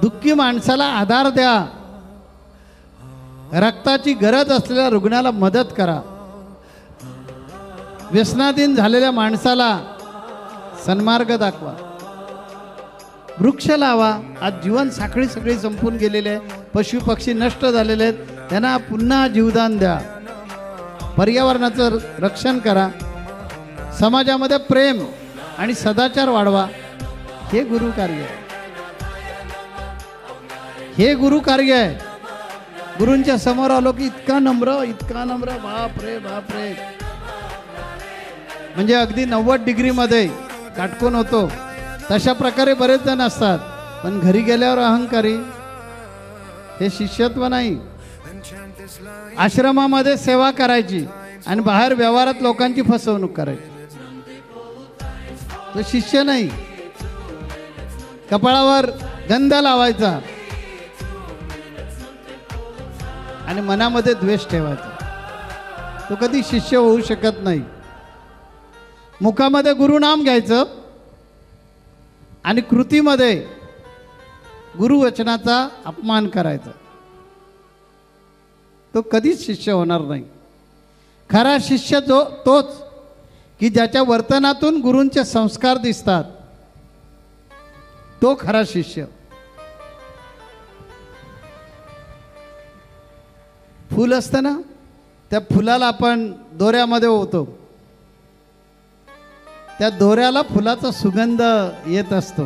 दुःखी माणसाला आधार द्या, रक्ताची गरज असलेल्या रुग्णाला मदत करा, व्यसनाधीन झालेल्या माणसाला सन्मार्ग दाखवा, वृक्ष लावा. आज जीवन साखळी सगळी संपून गेलेली आहे, पशु पक्षी नष्ट झालेले आहेत, त्यांना पुन्हा जीवदान द्या, पर्यावरणाचं रक्षण करा, समाजामध्ये प्रेम आणि सदाचार वाढवा. हे गुरु कार्य आहे, हे गुरु कार्य आहे. गुरूंच्या समोर आलो की इतका नम्र, बाप रे बाप रे, म्हणजे अगदी 90 डिग्रीमध्ये काटकून होतो. तशा प्रकारे बरेच जण असतात, पण घरी गेल्यावर अहंकारी. हे शिष्यत्व नाही. आश्रमामध्ये सेवा करायची आणि बाहेर व्यवहारात लोकांची फसवणूक करायची, तो शिष्य नाही. कपाळावर गंध लावायचा आणि मनामध्ये द्वेष ठेवायचा, तो कधी शिष्य होऊ शकत नाही. मुखामध्ये गुरुनाम घ्यायचं आणि कृतीमध्ये गुरुवचनाचा अपमान करायचा, तो कधीच शिष्य होणार नाही. खरा शिष्य तोच की ज्याच्या वर्तनातून गुरूंचे संस्कार दिसतात, तो खरा शिष्य. फूल असतं ना, त्या फुलाला आपण दोऱ्यामध्ये ओवतो, त्या दोऱ्याला फुलाचा सुगंध येत असतो.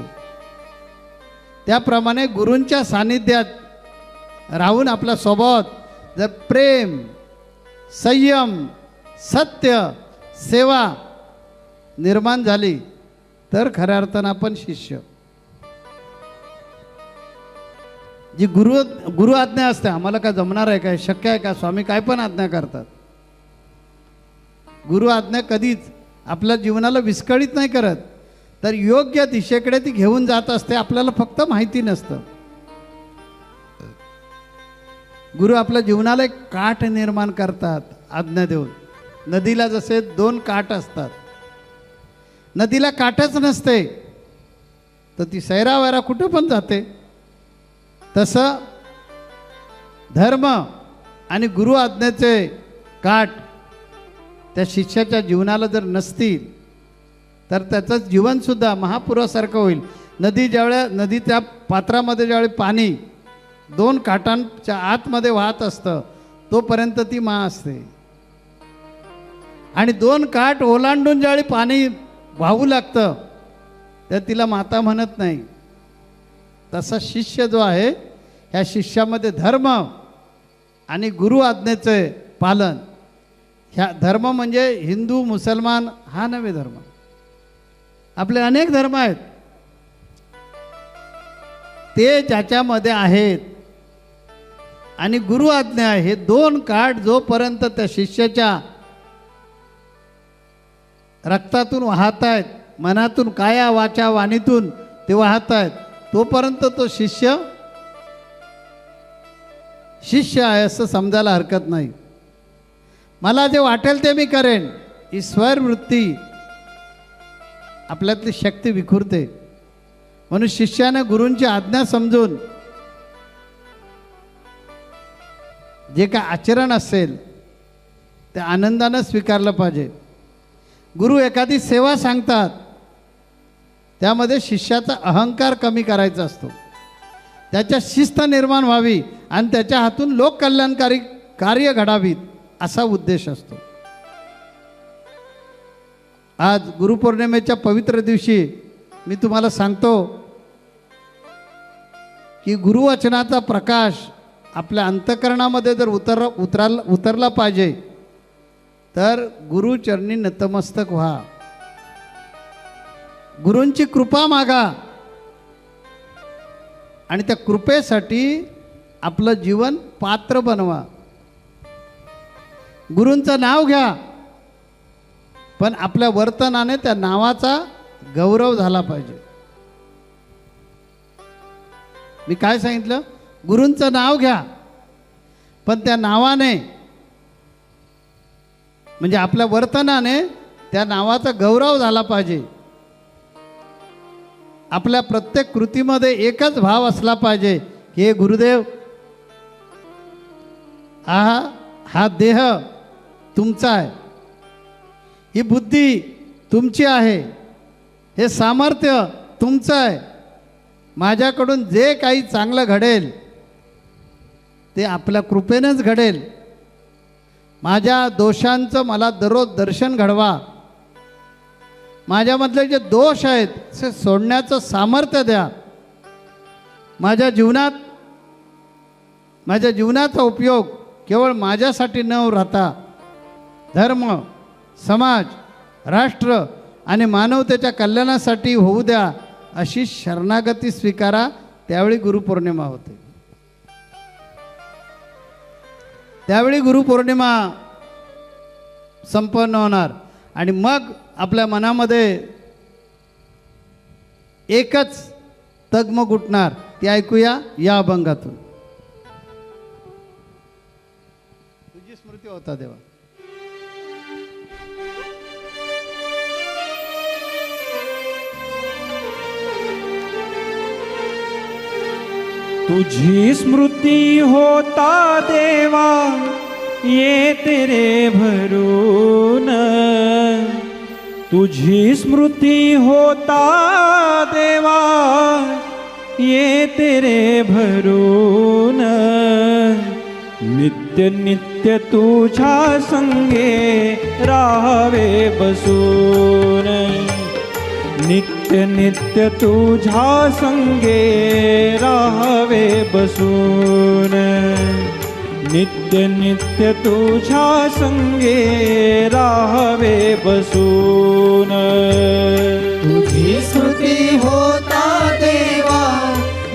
त्याप्रमाणे गुरूंच्या सानिध्यात राहून आपल्या स्वभावात जर प्रेम, संयम, सत्य, सेवा निर्माण झाली तर खऱ्या अर्थानं आपण शिष्य. जी गुरु आज्ञा असते, आम्हाला काय जमणार आहे, काय शक्य आहे का, स्वामी काय पण आज्ञा करतात. गुरु आज्ञा कधीच आपल्या जीवनाला विस्कळीत नाही करत, तर योग्य दिशेकडे ती घेऊन जात असते. आपल्याला फक्त माहिती नसतं. गुरु आपल्या जीवनाला एक काठ निर्माण करतात आज्ञा देऊन. नदीला जसे 2 काठ असतात, नदीला काठच नसते तर ती सैरावैरा कुठं पण जाते. तसं धर्म आणि गुरु आज्ञेचे काठ त्या शिष्याच्या जीवनाला जर नसतील तर त्याचं जीवनसुद्धा महापुरासारखं होईल. नदीच्या पात्रामध्ये ज्यावेळी पाणी 2 काठांच्या आतमध्ये वाहत असतं तोपर्यंत ती असते, आणि 2 काठ ओलांडून ज्यावेळी पाणी वाहू लागतं तर तिला माता म्हणत नाही. तसा शिष्य जो आहे, ह्या शिष्यामध्ये धर्म आणि गुरु आज्ञेचे पालन. ह्या धर्म म्हणजे हिंदू मुसलमान हा नव्हे धर्म, आपले अनेक धर्म आहेत, ते ज्याच्यामध्ये आहेत. आणि गुरु आज्ञा हे 2 काठ जोपर्यंत त्या शिष्याच्या रक्तातून वाहत आहेत, मनातून, काया वाचा वाणीतून ते वाहत आहेत, तोपर्यंत तो शिष्य आहे असं समजायला हरकत नाही. मला जे वाटेल ते मी करेन, ही स्वरवृत्ती आपल्यातली शक्ती विखुरते. म्हणून शिष्याने गुरूंची आज्ञा समजून जे काय आचरण असेल ते आनंदानं स्वीकारलं पाहिजे. गुरु एखादी सेवा सांगतात, त्यामध्ये शिष्याचा अहंकार कमी करायचा असतो, त्याच्या शिस्त निर्माण व्हावी आणि त्याच्या हातून लोककल्याणकारी कार्य घडावीत असा उद्देश असतो. आज गुरुपौर्णिमेच्या पवित्र दिवशी मी तुम्हाला सांगतो की गुरुवचनाचा प्रकाश आपल्या अंतःकरणामध्ये जर उतरला पाहिजे तर गुरुचरणी नतमस्तक व्हा, गुरूंची कृपा मागा आणि त्या कृपेसाठी आपलं जीवन पात्र बनवा. गुरूंचं नाव घ्या, पण आपल्या वर्तनाने त्या नावाचा गौरव झाला पाहिजे. मी काय सांगितलं? गुरूंचं नाव घ्या, पण त्या नावाने म्हणजे आपल्या वर्तनाने त्या नावाचा गौरव झाला पाहिजे. आपल्या प्रत्येक कृतीमध्ये एकच भाव असला पाहिजे, हे गुरुदेव हा देह तुमचा आहे, ही बुद्धी तुमची आहे, हे सामर्थ्य तुमचं आहे. माझ्याकडून जे काही चांगलं घडेल ते आपल्या कृपेनेच घडेल. माझ्या दोषांचं मला दररोज दर्शन घडवा. माझ्यामधले जे दोष आहेत ते सोडण्याचं सामर्थ्य द्या. माझ्या जीवनाचा उपयोग केवळ माझ्यासाठी न राहता धर्म, समाज, राष्ट्र आणि मानवतेच्या कल्याणासाठी होऊ द्या, अशी शरणागती स्वीकारा. त्यावेळी गुरुपौर्णिमा होते. त्यावेळी गुरुपौर्णिमा संपन्न होणार आणि मग आपल्या मनामध्ये एकच तगमग उठणार. ते ऐकूया या अभंगातून. तुझी स्मृती होता देवा. तुझी स्मृती होता देवा ये तेरे भरून. तुझी स्मृती होता देवा ये तेरे भरून. नित्य नित्य तुझ्या संगे राहावे बसून. नित्य नित्य तुझ्या संगे राहावे बसून. नित्य नित्य तुझ्या संगे राहावे बसून. तुझी स्मृती होता देवा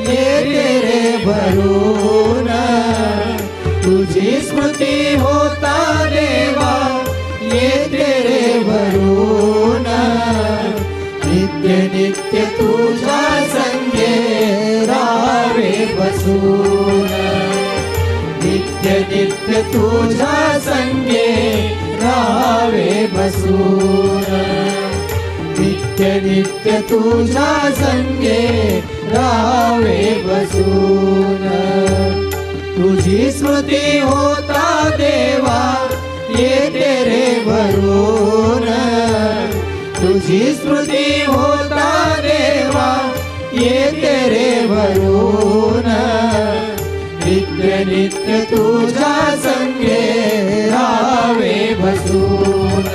ये तेरे भरून. तुझी स्मृती होता देवा ये तेरे भरून. नित्य नित्य तुझ्या संगे राहावे बसून. नित्य नित्य तुझ्या संगे राहावे बसून. नित्य नित्य तुझ्या संगे राहावे बसून. तुझी स्मृती होता देवा ये तेरे भरून. तुझी स्मृती होता देवा ये तेरे भरून. नित्य नित्य तुझ्या संगे राहावे बसून.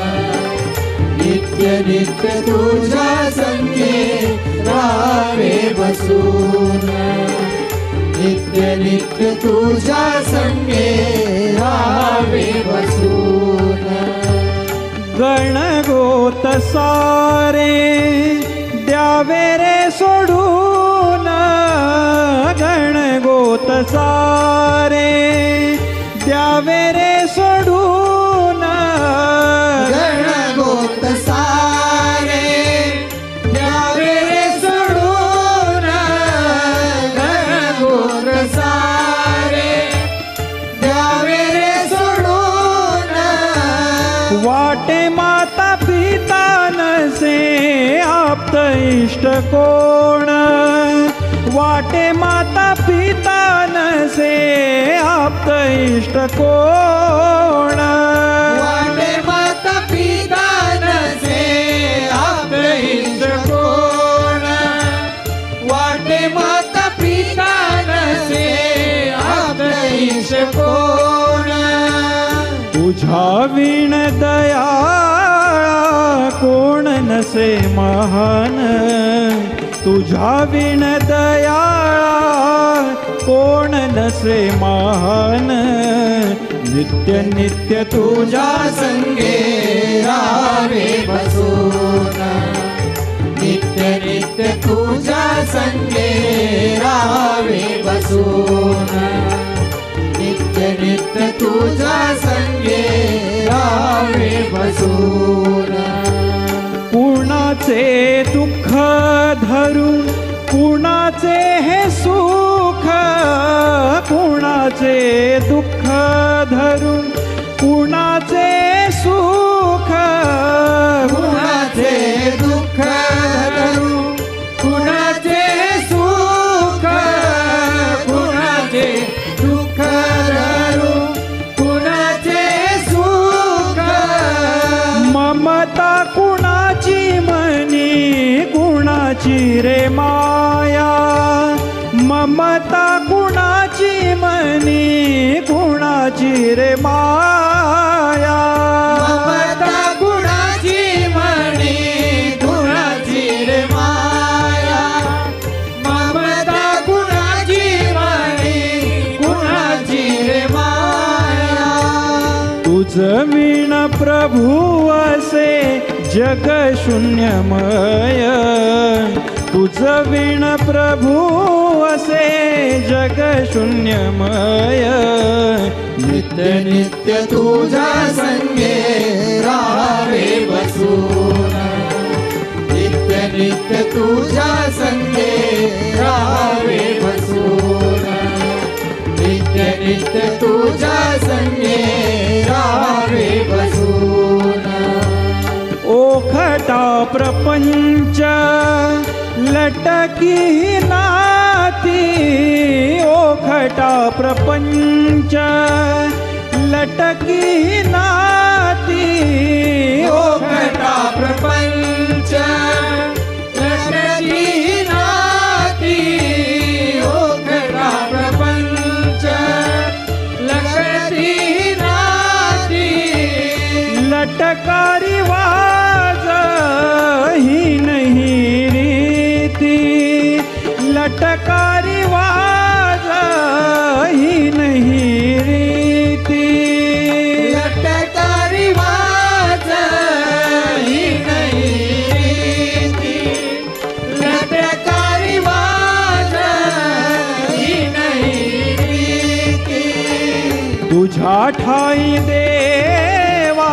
नित्य नित्य तुझ्या संगे राहावे बसून. नित्य नित्य तुझ्या संगे राहावे बसून. गणगोत सारे द्यावे रे सोडून. गणगोत सारे द्यावे रे सोडून. गणगोत सारे द्यावे रे सोडून. गणगोत सारे द्यावे रे सोडून. वाटे माता पिता नसे आप्त इष्ट कोण. वाटे माता पिता नसे आप्त इष्ट कोण. वाटे माता पिता नसे आपले इष्ट कोण. वाटे माता पिता नसे आपले इष्ट कोण. तुझ्या विण दया कोण नसे महान. तुझ्या विण दया कोण नसे महान. नित्य नित्य तुझ्या संगे राहावे बसून. नित्य नित्य तुझ्या संगे राहावे बसून. नित्य नित्य तुझ्या संगे राहावे बसून. कुणाचे दुःख धरून कुणाचे हे सुख. कुणाचे दुःख धरून कुणाचे सुख. कुणाचे दुःख धरून कुणाचे रे माया ममता कुणाची मनी कुणाची रे माया ममता कुणाची म्हणी कुणाची रे माया ममता कुणाची म्हणी कुणाची रे माया तुझ विण प्रभू असे जग शून्यमय तुझ विण प्रभू असे जग शून्यमय नित्य नित्य तुझ्या संगे राहावे बसून नित्य नित्य तुझ्या संगे राहावे बसून नित्य नित्य तुझ्या संगे राहावे बसून ओखटा प्रपंच लटकी नाती ओखटा प्रपंच लटकी नाती ओखटा प्रपंच लटकी नाती ओखटा प्रपंच लटकी नाती लटकारी वाज ही नहीं रीती लटकारी वाज ही नहीं रीती लटकारी वाज ही नाही रीती लटकारी वाज ही नाही रीती तुझ्या ठाई देवा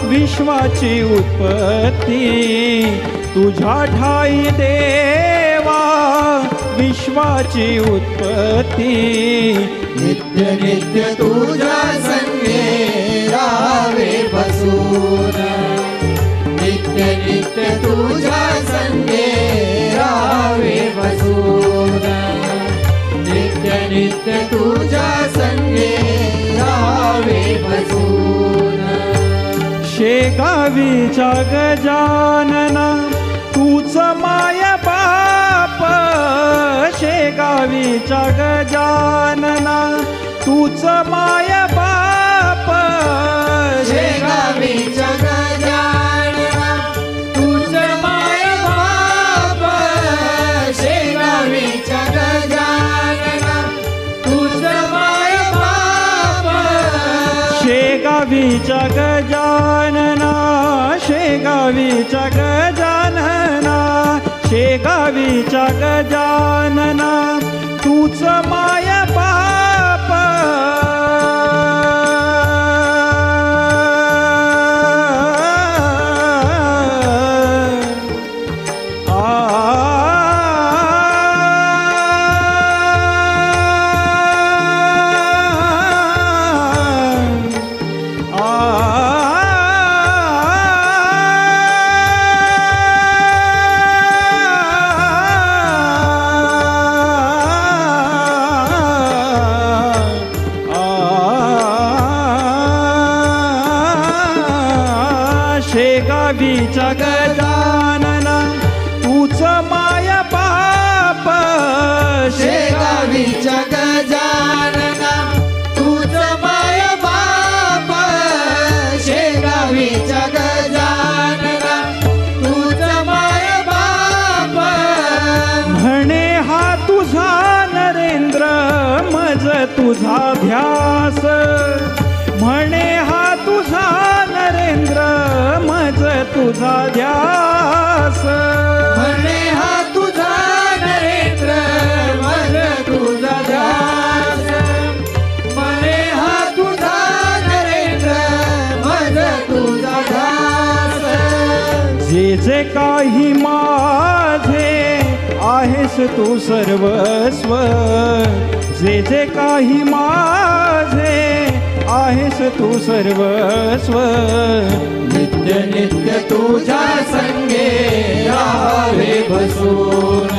विश्वाची उत्पत्ती तुझ्या ठाई देवा विश्वाची उत्पत्ती नित्य नित्य तुझ्या संगे राहावे बसून नित्य नित्य तुझ्या संगे राहावे बसून नित्य नित्य तुझ्या संगे राहावे बसून शेगावीच्या गजानना तूच माय बाप शेगावीच्या गजानना तूच माय बाप शेगावीच्या गजानना तुझं माय बाप शेगावीच्या गजानना तुझं माय बाप शेगावीच्या गजानना शेगावीच्या गजानना शेगावीच्या गजानना तूच माय बाप शेगावीच्या गजानना तूच माय बाप शेगावीच्या गजानना तुझं माय बाप शेगावीच्या गजानना तुझं माय बाप म्हणे हा तुझा नरेंद्र मज तुझा ध्यास म्हणे हा तुझा नरेंद्र मज तुझा ध्यास म्हणे हा तुझा नरेंद्र मज तुझा ध्यास म्हणे हा तुझा नरेंद्र मज तुझा ध्यास जे जे काही माझे आहेस तू सर्वस्व जे जे काही माझे आहेस तू सर्वस्व नित्य नित्य तुझ्या संगे राहावे बसून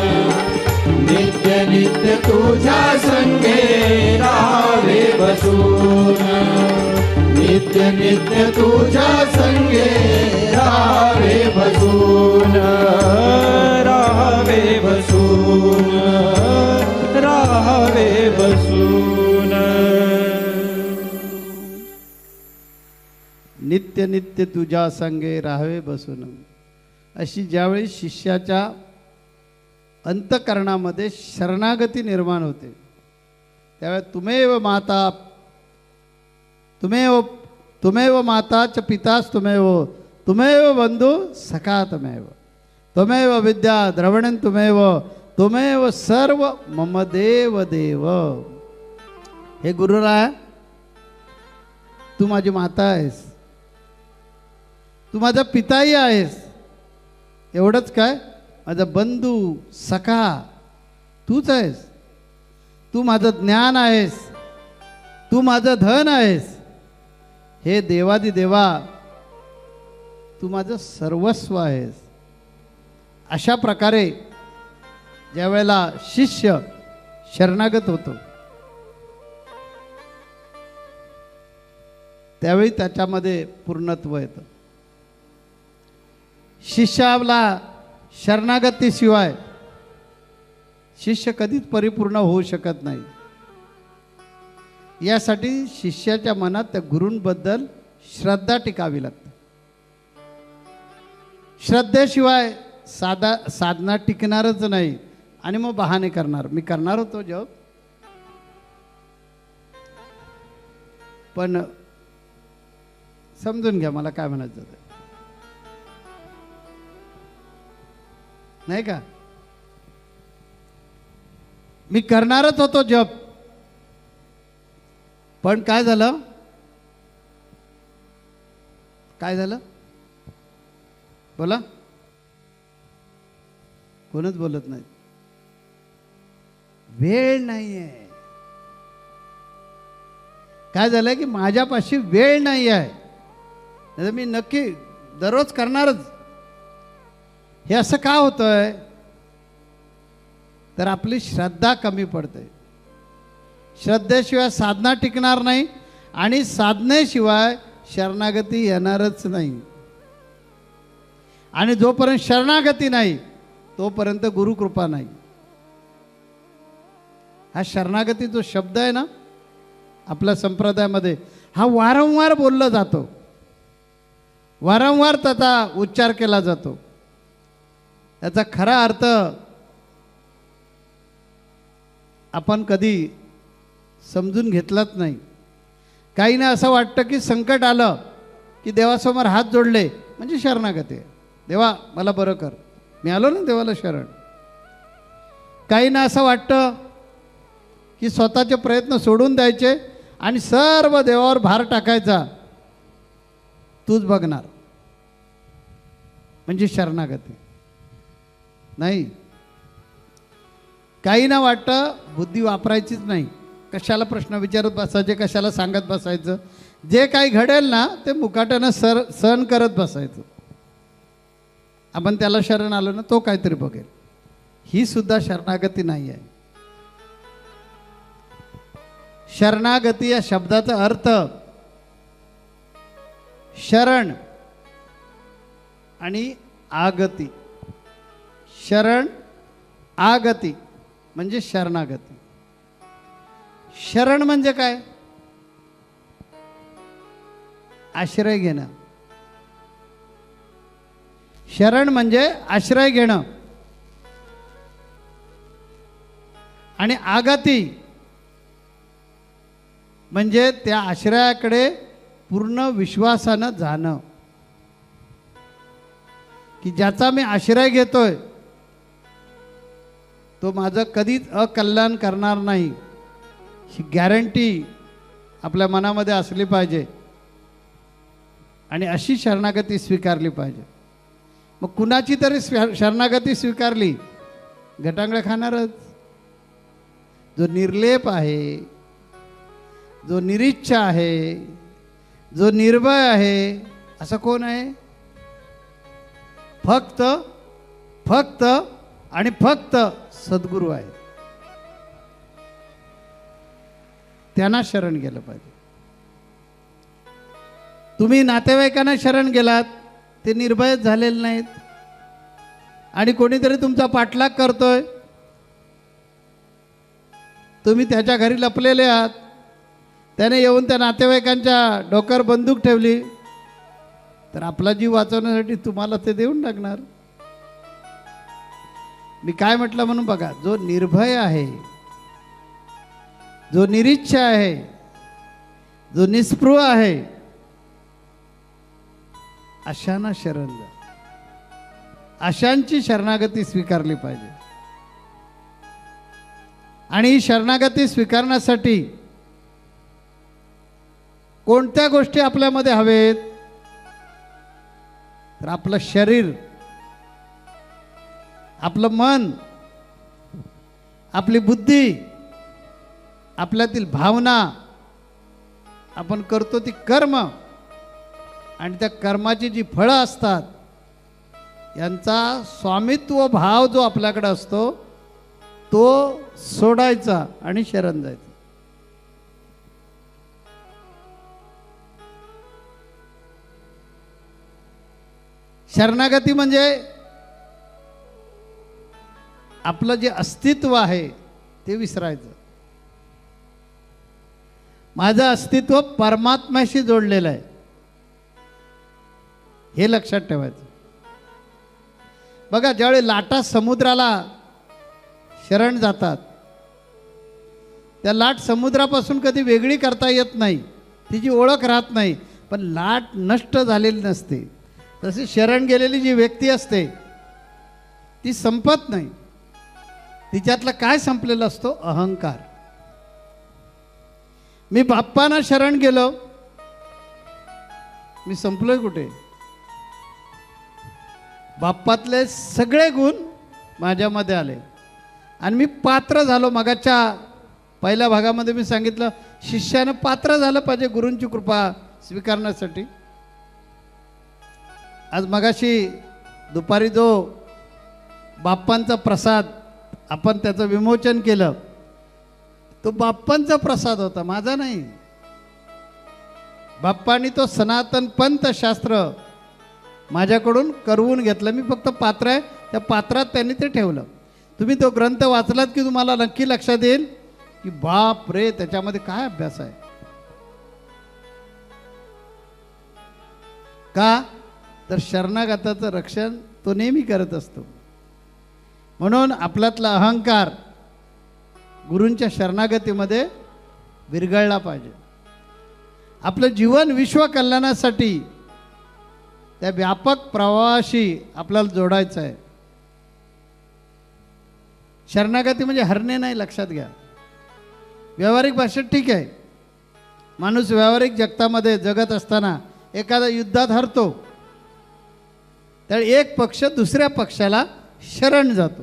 नित्य नित्य तुझ्या संगे राहावे बसून नित्य नित्य तुझ्या संगे राहावे बसून राहावे बसून. नित्य नित्य तुझ्या संगे राहावे बसून. अशी ज्यावेळी शिष्याच्या अंतःकरणामध्ये शरणागती निर्माण होते त्यावेळी तुमेव माता च पिताच तुमेव बंधू सखा त्वमेव विद्या द्रवणं तुमेव सर्व मम देव देव. हे गुरुराया, तू माझी माता आहेस, तू माझा पिताही आहेस. एवढंच काय, माझा बंधू सखा तूच आहेस. तू माझं ज्ञान आहेस, तू माझं धन आहेस. हे देवादी देवा, तू माझं सर्वस्व आहेस. अशा प्रकारे ज्या वेळेला शिष्य शरणागत होतो त्यावेळी त्याच्यामध्ये पूर्णत्व येतं. शिष्याला शरणागतीशिवाय शिष्य कधीच परिपूर्ण होऊ शकत नाही. यासाठी शिष्याच्या मनात त्या गुरूंबद्दल श्रद्धा टिकावी लागते. श्रद्धेशिवाय साधना टिकणारच नाही. आणि मग बहाणे करणार, मी करणार होतो जप, पण समजून घ्या मला काय म्हणायचं ते. नाही का, मी करणारच होतो जप, पण काय झालं, काय झालं बोला, कोणच बोलत नाही. वेळ नाहीये. काय झालंय की माझ्यापाशी वेळ नाही आहे, नाही मी नक्की दररोज करणारच. हे असं का होतंय, तर आपली श्रद्धा कमी पडते. श्रद्धेशिवाय साधना टिकणार नाही आणि साधनेशिवाय शरणागती येणारच नाही. आणि जोपर्यंत शरणागती नाही तोपर्यंत गुरुकृपा नाही. हा शरणागती जो शब्द आहे ना आपल्या संप्रदायामध्ये, हा वारंवार बोलला जातो, वारंवार त्याचा उच्चार केला जातो. त्याचा खरा अर्थ आपण कधी समजून घेतलाच नाही. काहींना असं वाटतं की संकट आलं की देवासमोर हात जोडले म्हणजे शरणागती आहे. देवा मला बरं कर, मी आलो ना देवाला शरण. काहींना असं वाटतं की स्वतःचे प्रयत्न सोडून द्यायचे आणि सर्व देवावर भार टाकायचा, तूच बघणार म्हणजे शरणागती नाही. काहींना वाटतं बुद्धी वापरायचीच नाही, कशाला प्रश्न विचारत बसायचे, कशाला सांगत बसायचं, जे काही घडेल ना ते मुकाट्यानं सहन करत बसायचं. आपण त्याला शरण आलो ना तो काहीतरी बघेल. ही सुद्धा शरणागती नाही आहे. शरणागती या शब्दाचा अर्थ शरण आणि आगती. शरण आगती म्हणजे शरणागती. शरण म्हणजे काय, आश्रय घेणं. शरण म्हणजे आश्रय घेणं. आणि आगती म्हणजे त्या आश्रयाकडे पूर्ण विश्वासानं जाणं, की ज्याचा मी आश्रय घेतोय तो माझं कधीच अकल्याण करणार नाही, ही गॅरंटी आपल्या मनामध्ये असली पाहिजे. आणि अशी शरणागती स्वीकारली पाहिजे. मग कुणाची तरी शरणागती स्वीकारली, गटांगळे खाणारच. जो निर्लेप आहे, जो निरीच्छ आहे, जो निर्भय आहे, असं कोण आहे, फक्त फक्त आणि फक्त सद्गुरू आहे. त्यांना शरण गेलं पाहिजे. तुम्ही नातेवाईकांना शरण गेलात, ते निर्भयच झालेले नाहीत आणि कोणीतरी तुमचा पाठलाग करतोय, तुम्ही त्याच्या घरी लपलेले आहात, त्याने येऊन त्या नातेवाईकांच्या डोक्यावर बंदूक ठेवली, तर आपला जीव वाचवण्यासाठी तुम्हाला ते देऊन टाकणार. मी काय म्हटलं म्हणून बघा, जो निर्भय आहे, जो निरीच्छ आहे, जो निस्पृह आहे, अशांना शरण जा. अशांची शरणागती स्वीकारली पाहिजे. आणि ही शरणागती स्वीकारण्यासाठी कोणत्या गोष्टी आपल्यामध्ये हवेत? तर आपलं शरीर, आपलं मन, आपली बुद्धी, आपल्यातील भावना, आपण करतो ती कर्म, आणि त्या कर्माची जी फळं असतात यांचा स्वामित्व भाव जो आपल्याकडे असतो तो सोडायचा आणि शरण जायचं. शरणागती म्हणजे आपलं जे अस्तित्व आहे ते विसरायचं. माझं अस्तित्व परमात्म्याशी जोडलेलं आहे हे लक्षात ठेवायचं. बघा, ज्यावेळी लाटा समुद्राला शरण जातात, त्या लाट समुद्रापासून कधी वेगळी करता येत नाही, तिची ओळख राहत नाही, पण लाट नष्ट झालेली नसते. तशी शरण गेलेली जी व्यक्ती असते ती संपत नाही. तिच्यातलं काय संपलेलं असतो? अहंकार. मी बाप्पांना शरण गेलो, मी संपलोय कुठे? बाप्पातले सगळे गुण माझ्यामध्ये आले आणि मी पात्र झालो. मगाच्या पहिल्या भागामध्ये मी सांगितलं, शिष्यानं पात्र झालं पाहिजे गुरूंची कृपा स्वीकारण्यासाठी. आज मगाशी दुपारी जो बाप्पांचा प्रसाद आपण त्याचं विमोचन केलं, तो बाप्पांचा प्रसाद होता, माझा नाही. बाप्पांनी तो सनातन पंथ शास्त्र माझ्याकडून करवून घेतलं. मी फक्त पात्र आहे, त्या पात्रात त्यांनी ते ठेवलं. तुम्ही तो ग्रंथ वाचलात की तुम्हाला नक्की लक्षात येईल की बाप रे, त्याच्यामध्ये काय अभ्यास आहे. का? तर शरणागताचं रक्षण तो नेहमी करत असतो. म्हणून आपल्यातला अहंकार गुरूंच्या शरणागतीमध्ये विरघळला पाहिजे. आपलं जीवन विश्व कल्याणासाठी त्या व्यापक प्रवाहाशी आपल्याला जोडायचं आहे. शरणागती म्हणजे हरणे नाही, लक्षात घ्या. व्यावहारिक भाषेत ठीक आहे, माणूस व्यावहारिक जगतामध्ये जगत असताना एखाद्या युद्धात हरतो, तर एक पक्ष दुसऱ्या पक्षाला शरण जातो,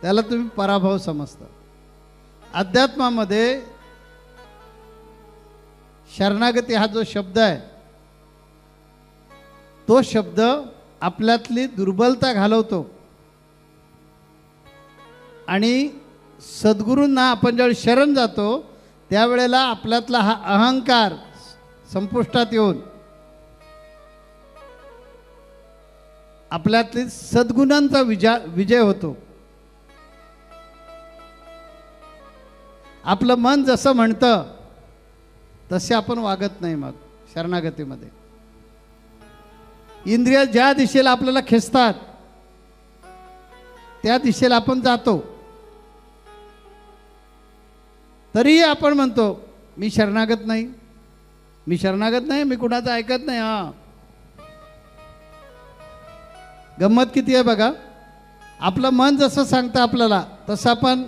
त्याला तुम्ही पराभव समजता. अध्यात्मामध्ये शरणागती हा जो शब्द आहे, तो शब्द आपल्यातली दुर्बलता घालवतो आणि सद्गुरूंना आपण ज्यावेळी शरण जातो त्यावेळेला आपल्यातला हा अहंकार संपुष्टात येऊन आपल्यातली सद्गुणांचा विजय होतो. आपलं मन जसं म्हणतं तसे आपण वागत नाही. मग शरणागतीमध्ये इंद्रिय ज्या दिशेला आपल्याला खेचतात त्या दिशेला आपण जातो. तरीही आपण म्हणतो मी शरणागत नाही, मी शरणागत नाही, मी कुणाचं ऐकत नाही. हां, गंमत किती आहे बघा. आपलं मन जसं सांगतं आपल्याला तसं आपण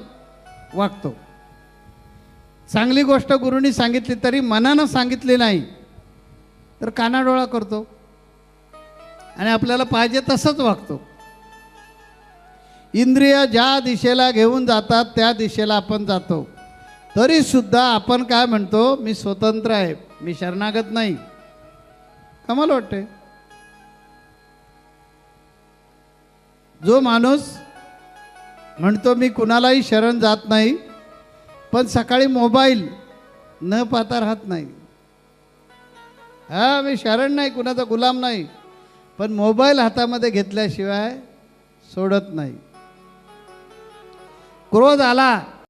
वागतो. चांगली गोष्ट गुरूंनी सांगितली तरी मनानं सांगितली नाही तर कानाडोळा करतो आणि आपल्याला पाहिजे तसंच वागतो. इंद्रिय ज्या दिशेला घेऊन जातात त्या दिशेला आपण जातो. तरी सुद्धा आपण काय म्हणतो? मी स्वतंत्र आहे, मी शरणागत नाही. कमाल वाटते. जो माणूस म्हणतो मी कुणालाही शरण जात नाही, पण सकाळी मोबाईल न पाहता राहत नाही. हा, मी शरण नाही, कुणाचा गुलाम नाही, पण मोबाईल हातामध्ये घेतल्याशिवाय सोडत नाही. क्रोध आला